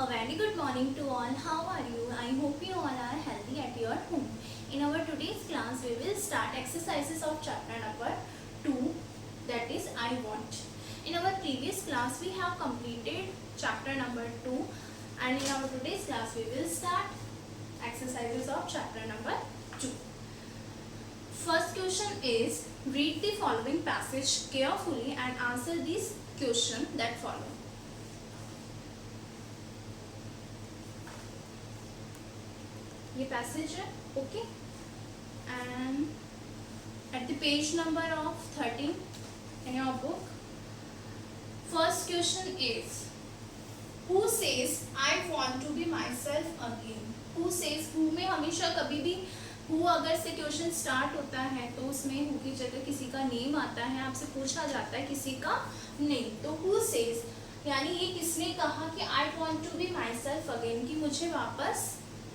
A very good morning to all. How are you? I hope you all are healthy at your home. In our today's class, we will start exercises of chapter number 2, that is I want. In our previous class, we have completed chapter number 2, and in our today's class, we will start exercises of chapter number 2. First question is, read the following passage carefully and answer these questions that follow. ये passage है okay and at the page number of 13 in your book first question is who says I want to be myself again. Who says, who में हमेशा कभी भी who अगर से question start होता है तो उसमें हु की जगह किसी का नेम आता है, आपसे पूछा जाता है किसी का नेम. तो हु सेज यानी ये किसने कहा कि I want to be myself again, कि मुझे वापस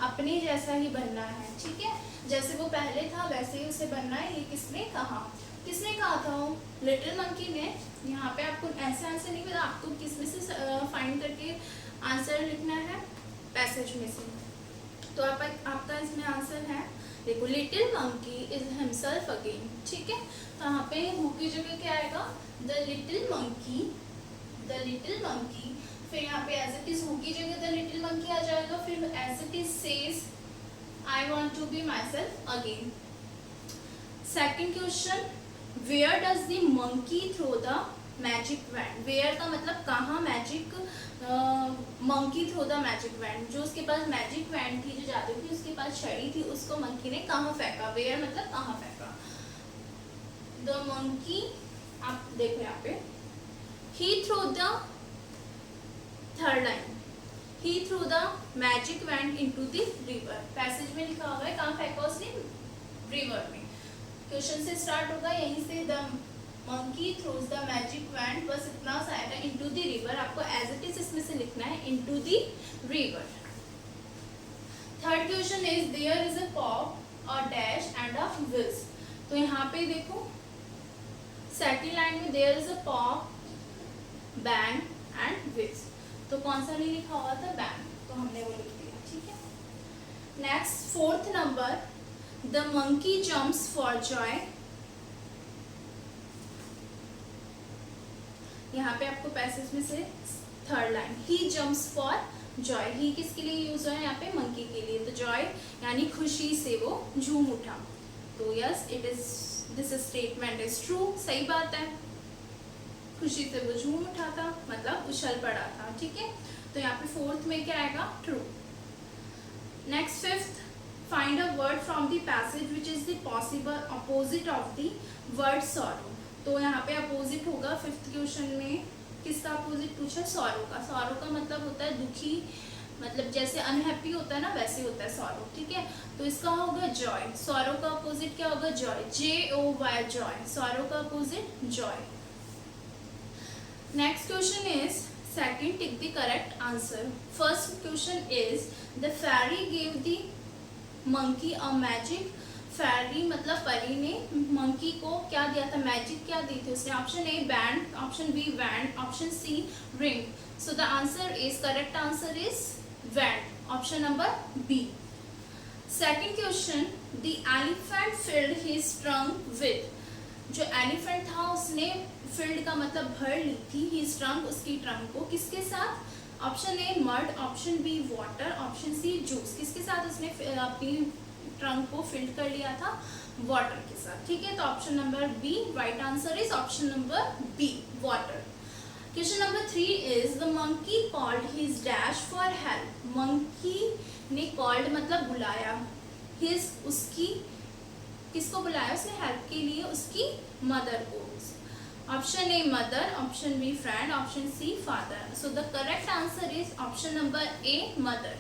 अपने जैसा ही बनना है. ठीक है, जैसे वो पहले था वैसे ही उसे बनना है. ये किसने कहा था? लिटिल मंकी ने. यहाँ पे आपको ऐसे आंसर नहीं पता, आपको किस में से फाइंड करके आंसर लिखना है, पैसेज में से. तो आपका इसमें आंसर है, देखो little monkey is himself again. ठीक है, तो यहाँ पे हु की जगह क्या आएगा? The little monkey. फिर यहाँ पे एज इट इज हु की जगह द लिटिल मंकी आ जाएगा. फिर as it is says I want to be myself again. Second question, where does the monkey throw the magic wand. Where का मतलब कहाँ, magic monkey throw the magic wand. जो उसके पास magic wand थी, जो जादू की उसके पास छड़ी थी, उसको मंकी ने कहाँ फेंका. वेयर मतलब कहाँ फेंका. द मंकी, आप देखो यहाँ पे, he threw the third line, he threw the magic wand into the river. Passage में लिखा हुआ है कहाँ फेंका उसने, रिवर में. क्वेश्चन से स्टार्ट होगा यहीं से, the monkey throws the magic wand, बस इतना सा आएगा, इनटू द रिवर. आपको एज इट इज इसमें से लिखना है, into the river. Third question is, there is a pop और डैश एंड अ व्हील्स. तो यहाँ पे देखो सेकंड लाइन में there is a pop, bang and wheels. तो कौन सा नहीं लिखा हुआ था, बैंक, तो हमने वो लिख दिया. ठीक है, next fourth number, the monkey jumps for joy. यहाँ पे आपको पैसेज में से third line, he jumps for joy. ही किसके लिए यूज हुआ है यहाँ पे, मंकी के लिए. तो जॉय यानी खुशी से वो झूम उठा. तो yes, it is, this statement is true. सही बात है, खुशी से वो झूम उठा था मतलब उछल पड़ा था. ठीक है, तो यहाँ पे फोर्थ में क्या आएगा, true. Next fifth, find a word from the passage which is the possible opposite of the word sorrow. तो यहाँ पे अपोजिट होगा फिफ्थ क्वेश्चन में. किसका अपोजिट पूछा, सॉरो का. सॉरो का मतलब होता है दुखी, मतलब जैसे अनहैप्पी होता है ना, वैसे होता है सॉरो. ठीक है, तो इसका होगा जॉय. सॉरो का अपोजिट क्या होगा, जॉय. JOY, Joy. सॉरो का opposite Joy. Next question is, second, tick the correct answer. First question is, the fairy gave the monkey a magic. fairy मतलब परी ने monkey को क्या दिया था, मैजिक क्या दी थी उसने. Option A band, option B wand, option C ring. So the answer is, correct answer is wand, option number B. Second question, the elephant filled his trunk with. जो एलिफेंट था उसने, फिल्ड का मतलब भर ली थी, हिज ट्रंक, उसकी trunk को, किसके साथ. Option A mud, option B water, option C juice. किसके साथ उसने अपनी ट्रंक को फिल्ड कर लिया था, वाटर के साथ. ठीक है, तो option number B, right answer is option number B, water. Question number 3 is, the monkey called his dash for help. Monkey ने कॉल्ड मतलब बुलाया, हिज उसकी, किसको बुलाया उसने हेल्प के लिए, उसकी मदर को. Option A mother, option B friend, option C father. So the correct answer is option number A, mother.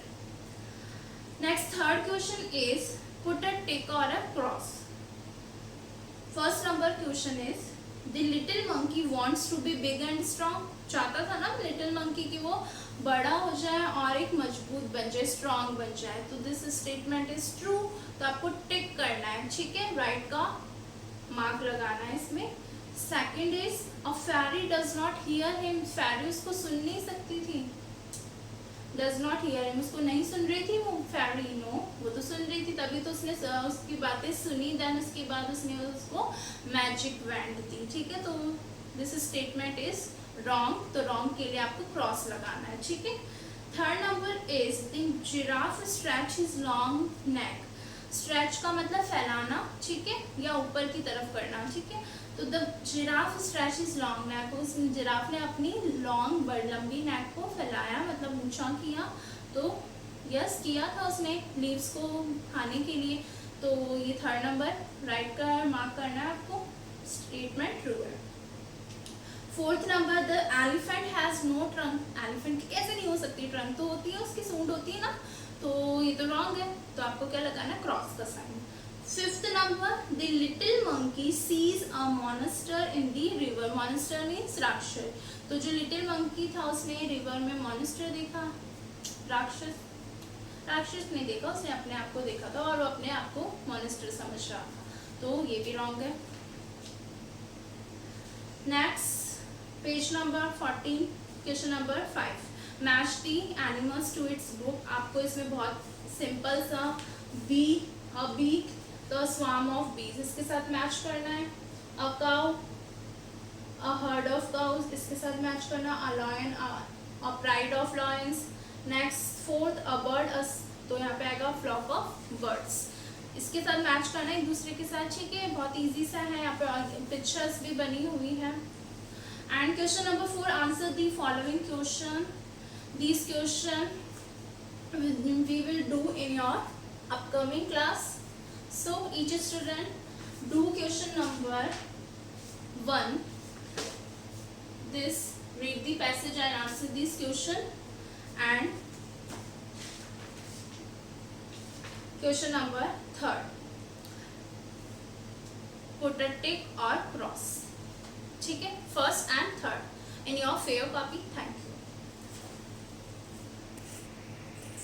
Next third question is, put a tick और a cross. First number question is, the little monkey wants to be big and strong. चाहता था ना little monkey कि वो बड़ा हो जाए और एक मजबूत बन जाए, स्ट्रॉन्ग बन जाए. तो दिस स्टेटमेंट इज ट्रू. तो आपको टिक करना है. ठीक है, राइट का मार्क लगाना है इसमें. Second is, a ferry does not hear him. Ferry उसको सुन नहीं सकती थी. डज नॉट हियर हिम, उसको नहीं सुन रही थी वो फेरी, नो वो तो सुन रही थी, तभी तो उसने उसकी बातें सुनी, देन उसके बाद उसने उसको मैजिक वैंड दी, ठीक है। तो दिस स्टेटमेंट इज रॉन्ग, तो रॉन्ग के लिए आपको क्रॉस लगाना है, ठीक है। Third number is the giraffe stretch his long neck, stretch का मतलब फैलाना, ठीक है, या ऊपर की तरफ करना, ठीक है। तो the giraffe stretch is long neck, उस जिराफ ने अपनी लॉन्ग बड़ लंबी नेक को फैलाया, मतलब ऊंचा किया, तो यस किया था उसने लीव्स को खाने के लिए। तो ये थर्ड नंबर राइट का मार्क करना है आपको, स्टेटमेंट ट्रू है। Fourth number the elephant has no trunk, elephant की कैसे नहीं हो सकती, ट्रंक तो होती है, उसकी सूंड होती है ना, तो ये तो रॉन्ग है, तो आपको क्या लगाना है, क्रॉस का sign. Fifth number the little monkey sees a monster in the river, monster means राक्षस, तो जो लिटिल मंकी था उसने रिवर में मॉन्स्टर देखा, राक्षस राक्षस नहीं देखा, उसने अपने आप को देखा था और वो अपने आप को मॉन्स्टर समझ रहा था, तो ये भी रॉन्ग है। Next page number 14, question number 5, match the animals to its group, आपको इसमें बहुत सिंपल सा bee, a bee the swarm of bees इसके साथ मैच करना है, a cow, a herd of cows इसके साथ मैच करना, a lion, a pride of lions. Next fourth a bird, तो यहाँ पे आएगा फ्लॉक ऑफ बर्ड्स, इसके साथ मैच करना है एक दूसरे के साथ, ठीक है, बहुत इजी सा है, यहाँ पे पिक्चर्स भी बनी हुई है। And question number 4, answer the following question, these question we will do in your upcoming class, so each student do question number 1, this read the passage and answer this question, and question number 3 put a tick or cross, ठीक है, first and third in your fair copy. Thank you.